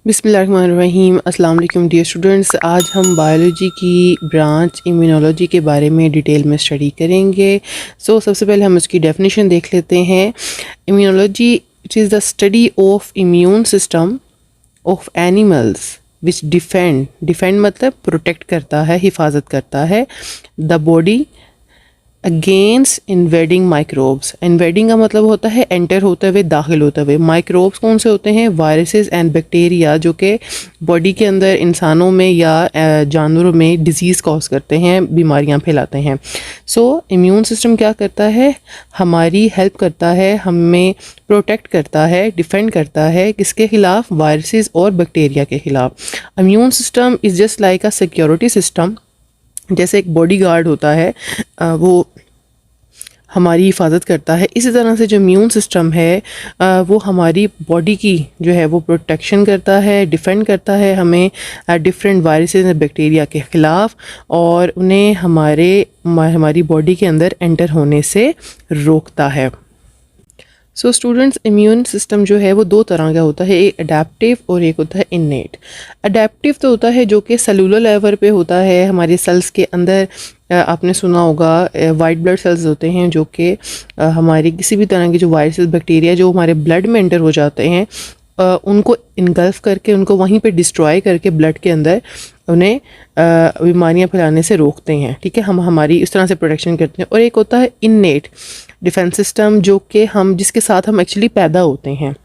बिस्मिल्लाहिर्रहमानिर्रहीम। अस्सलाम वालेकुम डियर स्टूडेंट्स, आज हम बायोलॉजी की ब्रांच इम्यूनोलॉजी के बारे में डिटेल में स्टडी करेंगे। सबसे पहले हम उसकी डेफिनेशन देख लेते हैं। Immunology it is the study of immune system of animals which defend मतलब प्रोटेक्ट करता है, हिफाजत करता है the body against invading microbes. Invading का मतलब होता है एंटर होते हुए, दाखिल होते हुए। माइक्रोब्स कौन से होते हैं? वायरसेस एंड बैक्टीरिया, जो कि बॉडी के अंदर इंसानों में या जानवरों में डिजीज़ कॉज करते हैं, बीमारियां फैलाते हैं। इम्यून सिस्टम क्या करता है? हमारी हेल्प करता है, हमें प्रोटेक्ट करता है, डिफेंड करता है किसके ख़िलाफ़? वायरसेस और बैक्टीरिया के ख़िलाफ़। Immune system is just like a security system. जैसे एक बॉडी गार्ड होता है, वो हमारी हिफाजत करता है। इसी तरह से जो इम्यून सिस्टम है वो हमारी बॉडी की जो है वो प्रोटेक्शन करता है, डिफेंड करता है हमें डिफरेंट वायरसेस और बैक्टीरिया के ख़िलाफ़, और उन्हें हमारी बॉडी के अंदर एंटर होने से रोकता है। स्टूडेंट्स, इम्यून सिस्टम जो है वो दो तरह का होता है, एक अडेप्टिव और एक होता है इन्नेट। अडेप्टिव तो होता है जो कि सेलुलर लेवल पे होता है, हमारे सेल्स के अंदर। आपने सुना होगा वाइट ब्लड सेल्स होते हैं जो कि हमारी किसी भी तरह की जो वायरसेस बैक्टीरिया जो हमारे ब्लड में एंटर हो जाते हैं उनको इनगल्फ करके, उनको वहीं पे डिस्ट्रॉय करके ब्लड के अंदर उन्हें बीमारियां फैलाने से रोकते हैं। ठीक है, हम हमारी इस तरह से प्रोटेक्शन करते हैं। और एक होता है इन्नेट डिफेंस सिस्टम, जो कि जिसके साथ हम एक्चुअली पैदा होते हैं,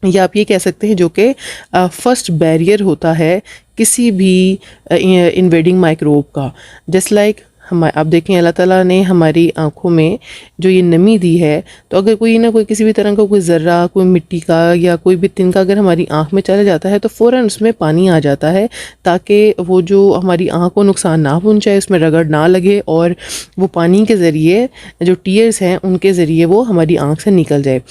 या आप ये कह सकते हैं जो कि फर्स्ट बैरियर होता है किसी भी इन्वेडिंग माइक्रोब का। जस्ट लाइक आप देखें, अल्लाह ताला ने हमारी आँखों में जो ये नमी दी है, तो अगर कोई ना कोई किसी भी तरह का कोई ज़र्रा, कोई मिट्टी का या कोई भी तिनका अगर हमारी आँख में चला जाता है तो फ़ौरन उसमें पानी आ जाता है, ताकि वो जो हमारी आँख को नुकसान ना पहुँचाए, उसमें रगड़ ना लगे, और वो पानी के ज़रिए जो टीयर्स हैं उनके ज़रिए वो हमारी आँख से निकल जाए।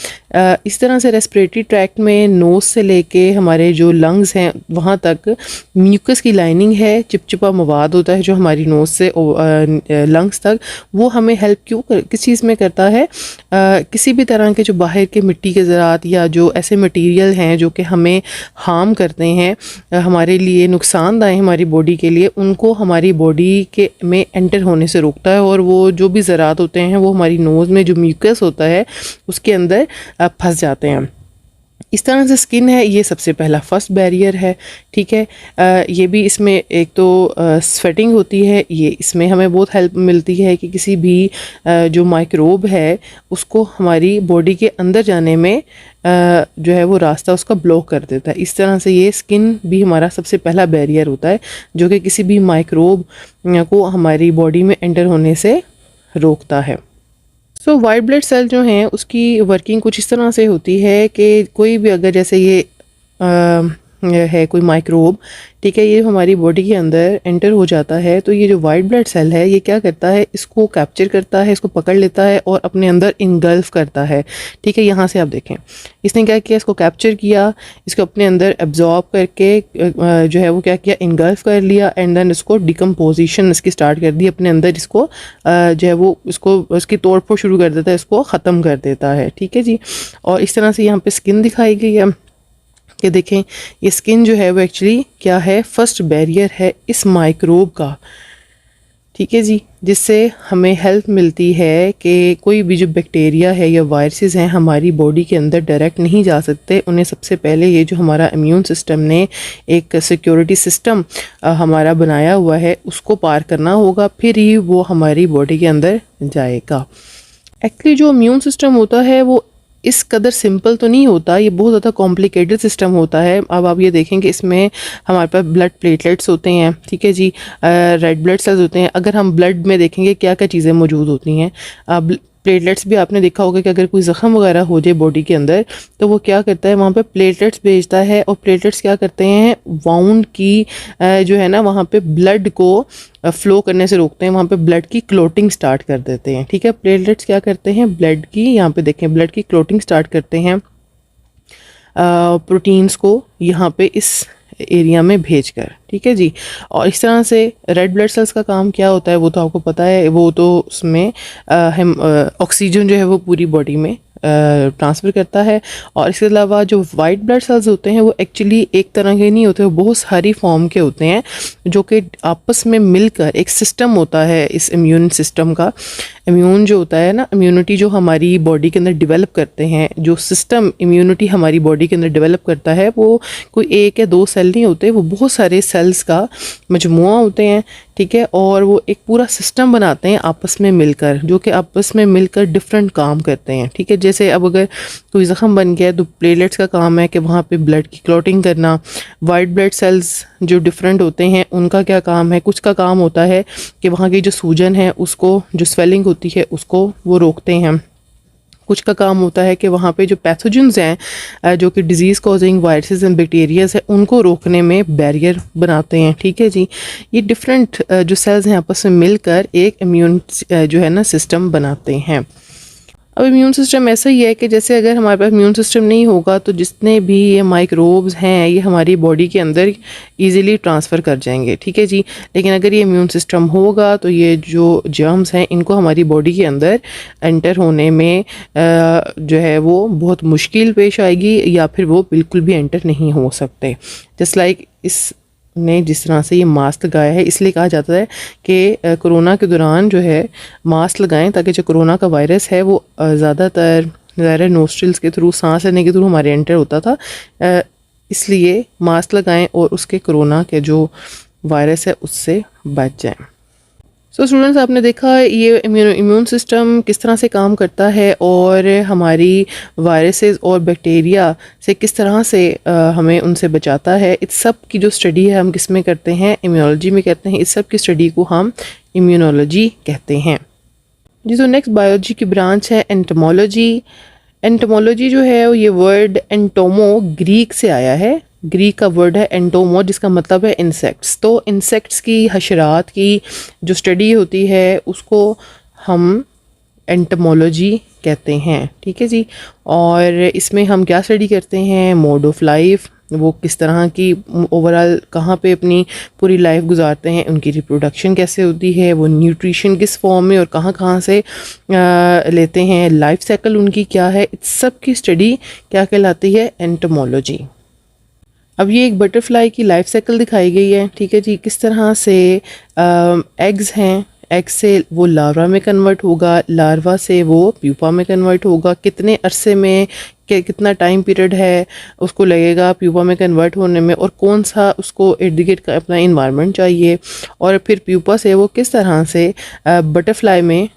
इस तरह से रेस्पिरेटरी ट्रैक्ट में नोज़ से लेके हमारे जो लंग्स हैं वहाँ तक म्यूकस की लाइनिंग है, चिपचिपा मवाद होता है जो हमारी नोज़ से लंग्स तक, वो हमें हेल्प किस चीज़ में करता है? किसी भी तरह के जो बाहर के मिट्टी के ज़रात या जो ऐसे मटेरियल हैं जो कि हमें हार्म करते हैं, हमारे लिए नुकसानदायक हमारी बॉडी के लिए, उनको हमारी बॉडी के में एंटर होने से रोकता है। और वो जो भी ज़रात होते हैं वो हमारी नोज़ में जो म्यूकस होता है उसके अंदर फंस जाते हैं। इस तरह से स्किन है, ये सबसे पहला फर्स्ट बैरियर है। ठीक है, ये भी इसमें एक तो स्वेटिंग होती है, ये इसमें हमें बहुत हेल्प मिलती है कि किसी भी जो माइक्रोब है उसको हमारी बॉडी के अंदर जाने में जो है वो रास्ता उसका ब्लॉक कर देता है। इस तरह से ये स्किन भी हमारा सबसे पहला बैरियर होता है जो कि किसी भी माइक्रोब को हमारी बॉडी में एंटर होने से रोकता है। वाइट ब्लड सेल जो हैं उसकी वर्किंग कुछ इस तरह से होती है कि कोई भी अगर जैसे ये है कोई माइक्रोब, ठीक है, ये हमारी बॉडी के अंदर एंटर हो जाता है, तो ये जो वाइट ब्लड सेल है ये क्या करता है? इसको कैप्चर करता है, इसको पकड़ लेता है और अपने अंदर इनगल्फ करता है। ठीक है, यहाँ से आप देखें इसने क्या किया, इसको कैप्चर किया, इसको अपने अंदर एब्जॉर्ब करके जो है वो क्या किया, इनगल्फ कर लिया, एंड देन इसको डिकम्पोजिशन इसकी स्टार्ट कर दी अपने अंदर। इसको जो है वो इसको उसकी तोड़ फोड़ शुरू कर देता है, इसको ख़त्म कर देता है। ठीक है जी, और इस तरह से यहाँ पे स्किन दिखाई गई है कि देखें ये स्किन जो है वो एक्चुअली क्या है? फर्स्ट बैरियर है इस माइक्रोब का। ठीक है जी, जिससे हमें हेल्प मिलती है कि कोई भी जो बैक्टीरिया है या वायरसेस हैं हमारी बॉडी के अंदर डायरेक्ट नहीं जा सकते। उन्हें सबसे पहले ये जो हमारा इम्यून सिस्टम ने एक सिक्योरिटी सिस्टम हमारा बनाया हुआ है उसको पार करना होगा, फिर ही वो हमारी बॉडी के अंदर जाएगा। एक्चुअली जो इम्यून सिस्टम होता है वो इस कदर सिंपल तो नहीं होता, ये बहुत ज़्यादा कॉम्प्लिकेटेड सिस्टम होता है। अब आप ये देखें कि इसमें हमारे पास ब्लड प्लेटलेट्स होते हैं, ठीक है जी, रेड ब्लड सेल्स होते हैं। अगर हम ब्लड में देखेंगे क्या क्या चीज़ें मौजूद होती हैं, प्लेटलेट्स भी आपने देखा होगा कि अगर कोई ज़ख़म वगैरह हो जाए बॉडी के अंदर तो वो क्या करता है, वहाँ पे प्लेटलेट्स भेजता है, और प्लेटलेट्स क्या करते हैं, वाउंड की जो है ना वहाँ पे ब्लड को फ़्लो करने से रोकते हैं, वहाँ पे ब्लड की क्लोटिंग स्टार्ट कर देते हैं। ठीक है, प्लेटलेट्स क्या करते हैं, ब्लड की, यहाँ पे देखें, ब्लड की क्लोटिंग स्टार्ट करते हैं प्रोटीन्स को यहाँ पे इस एरिया में भेजकर। ठीक है जी, और इस तरह से रेड ब्लड सेल्स का काम क्या होता है वो तो आपको पता है, वो तो उसमें हम ऑक्सीजन जो है वो पूरी बॉडी में ट्रांसफ़र करता है। और इसके अलावा जो वाइट ब्लड सेल्स होते हैं वो एक्चुअली एक तरह के नहीं होते, वो बहुत सारी फॉर्म के होते हैं जो कि आपस में मिलकर एक सिस्टम होता है इस इम्यून सिस्टम का। इम्यून जो होता है ना, इम्यूनिटी जो हमारी बॉडी के अंदर डेवलप करते हैं, जो सिस्टम इम्यूनिटी हमारी बॉडी के अंदर डेवलप करता है वो कोई एक या दो सेल नहीं होते, वो बहुत सारे सेल्स का मजमुआ होते हैं, ठीक है। और वो एक पूरा सिस्टम बनाते हैं आपस में मिलकर, जो कि आपस में मिलकर डिफरेंट काम करते हैं, ठीक है। जैसे अब अगर कोई ज़ख़म बन गया तो प्लेटलेट्स का काम है कि वहाँ पे ब्लड की क्लॉटिंग करना। वाइट ब्लड सेल्स जो डिफरेंट होते हैं उनका क्या काम है, कुछ का काम होता है कि वहाँ की जो सूजन है उसको, जो स्वेलिंग होती है उसको वो रोकते हैं। कुछ का काम होता है कि वहाँ पे जो पैथोजेंस हैं जो कि disease causing viruses and bacterias है उनको रोकने में बैरियर बनाते हैं, ठीक है जी। ये डिफरेंट जो सेल्स हैं आपस में मिलकर एक इम्यून जो है ना सिस्टम बनाते हैं। अब इम्यून सिस्टम ऐसा ही है कि जैसे अगर हमारे पास इम्यून सिस्टम नहीं होगा तो जितने भी ये माइक्रोब्स हैं ये हमारी बॉडी के अंदर इजीली ट्रांसफ़र कर जाएंगे, ठीक है जी। लेकिन अगर ये इम्यून सिस्टम होगा तो ये जो जर्म्स हैं इनको हमारी बॉडी के अंदर एंटर होने में जो है वो बहुत मुश्किल पेश आएगी, या फिर वो बिल्कुल भी एंटर नहीं हो सकते। जस्ट लाइक इस ने जिस तरह से ये मास्क लगाया है, इसलिए कहा जाता है कि कोरोना के दौरान जो है मास्क लगाएं ताकि जो कोरोना का वायरस है वो ज़्यादातर ज़ाहिर नोस्ट्रिल्स के थ्रू, सांस लेने के थ्रू हमारे एंटर होता था, इसलिए मास्क लगाएं और उसके कोरोना के जो वायरस है उससे बच जाएं। सो स्टूडेंट्स, आपने देखा ये इम्यून सिस्टम किस तरह से काम करता है और हमारी वायरसेस और बैक्टीरिया से किस तरह से हमें उनसे बचाता है। इस सब की जो स्टडी है हम किस में करते हैं, इम्यूनोलॉजी में करते हैं। इस सब की स्टडी को हम इम्यूनोलॉजी कहते हैं जी। तो नेक्स्ट बायोलॉजी की ब्रांच है एंटोमोलॉजी। एंटोमोलॉजी जो है ये वर्ड एंटोमो ग्रीक से आया है। ग्रीक का वर्ड है एंटोमो जिसका मतलब है इंसेक्ट्स। तो इंसेक्ट्स की, हशरात की जो स्टडी होती है उसको हम एंटोमोलॉजी कहते हैं, ठीक है जी। और इसमें हम क्या स्टडी करते हैं, मोड ऑफ लाइफ, वो किस तरह की ओवरऑल कहाँ पे अपनी पूरी लाइफ गुजारते हैं, उनकी रिप्रोडक्शन कैसे होती है, वो न्यूट्रिशन किस फॉर्म में और कहाँ कहाँ से लेते हैं, लाइफ साइकिल उनकी क्या है, इस सब की स्टडी क्या कहलाती है, एंटोमोलॉजी। अब ये एक बटरफ्लाई की लाइफ साइकिल दिखाई गई है, ठीक है जी। किस तरह से एग्स हैं, एग से वो लार्वा में कन्वर्ट होगा, लार्वा से वो प्यूपा में कन्वर्ट होगा, कितने अरसे में कितना टाइम पीरियड है उसको लगेगा प्यूपा में कन्वर्ट होने में, और कौन सा उसको इर्द गिर्द का अपना इन्वायरमेंट चाहिए, और फिर प्यूपा से वो किस तरह से बटरफ्लाई में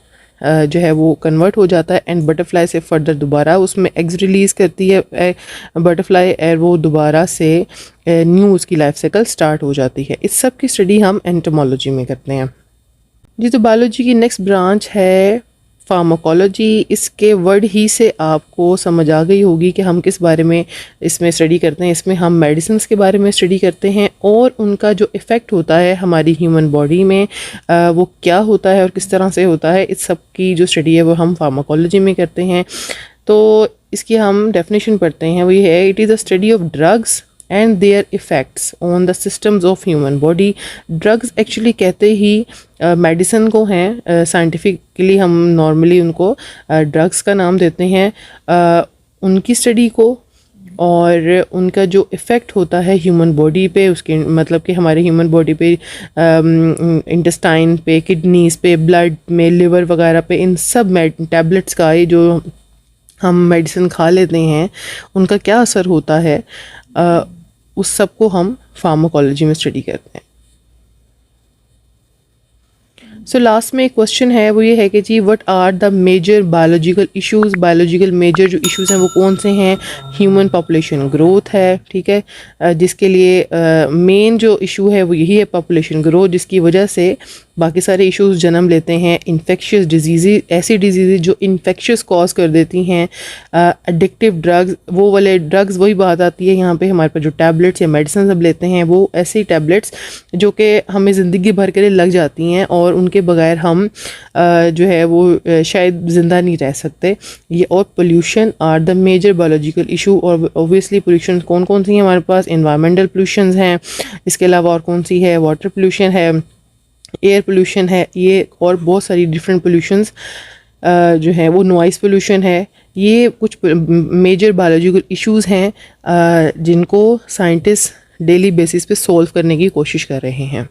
जो है वो कन्वर्ट हो जाता है, एंड बटरफ्लाई से फर्दर दोबारा उसमें एग्स रिलीज़ करती है बटरफ्लाई, और वो दोबारा से न्यू उसकी लाइफ साइकिल स्टार्ट हो जाती है। इस सब की स्टडी हम एंटोमोलॉजी में करते हैं जी। तो बायोलॉजी की नेक्स्ट ब्रांच है फार्माकोलॉजी। इसके वर्ड ही से आपको समझ आ गई होगी कि हम किस बारे में इसमें स्टडी करते हैं। इसमें हम मेडिसिन्स के बारे में स्टडी करते हैं और उनका जो इफ़ेक्ट होता है हमारी ह्यूमन बॉडी में वो क्या होता है और किस तरह से होता है, इस सब की जो स्टडी है वो हम फार्माकोलॉजी में करते हैं। तो इसकी हम डेफिनेशन पढ़ते हैं, वो ये है, it is the study of drugs and their effects on the systems of human body. Drugs actually कहते ही मेडिसिन को हैं, साइंटिफिकली हम नॉर्मली उनको ड्रग्स का नाम देते हैं, उनकी स्टडी को, और उनका जो इफ़ेक्ट होता है ह्यूमन बॉडी पे, उसके मतलब कि हमारे ह्यूमन बॉडी पे इंटेस्टाइन पे, किडनीज़ पे, ब्लड में, लिवर वगैरह पे, इन सब टैबलेट्स का ये जो हम मेडिसिन खा लेते हैं उनका क्या असर होता है, उस सब को हम फार्माकोलॉजी में स्टडी करते हैं। सो लास्ट में एक क्वेश्चन है, वो ये है कि जी what are the major biological issues. Biological major जो इश्यूज़ हैं वो कौन से हैं। ह्यूमन पॉपुलेशन ग्रोथ है, ठीक है, जिसके लिए मेन जो इशू है वो यही है पॉपुलेशन ग्रोथ, जिसकी वजह से बाकी सारे इश्यूज़ जन्म लेते हैं। इन्फेक्शियस डिजीज़, ऐसी डिजीज़ जो इन्फेक्शियस कॉज कर देती हैं। एडिक्टिव ड्रग्स, वो वाले ड्रग्स, वही बात आती है यहाँ पे हमारे पास जो टैबलेट्स या मेडिसिन सब लेते हैं वो ऐसी टैबलेट्स जो कि हमें ज़िंदगी भर के लिए लग जाती हैं और उनके बगैर हम जो है वो शायद ज़िंदा नहीं रह सकते। ये और pollution are the major biological issue. और ओबियसली पोल्यूशन कौन कौन सी हैं हमारे पास, इन्वायरमेंटल पोल्यूशन हैं, इसके अलावा और कौन सी है, वाटर पोल्यूशन है, एयर पोल्यूशन है, ये और बहुत सारी डिफरेंट पोल्यूशंस जो है वो नॉइज़ पोल्यूशन है, ये कुछ मेजर बायोलॉजिकल इश्यूज़ हैं जिनको साइंटिस्ट डेली बेसिस पे सॉल्व करने की कोशिश कर रहे हैं।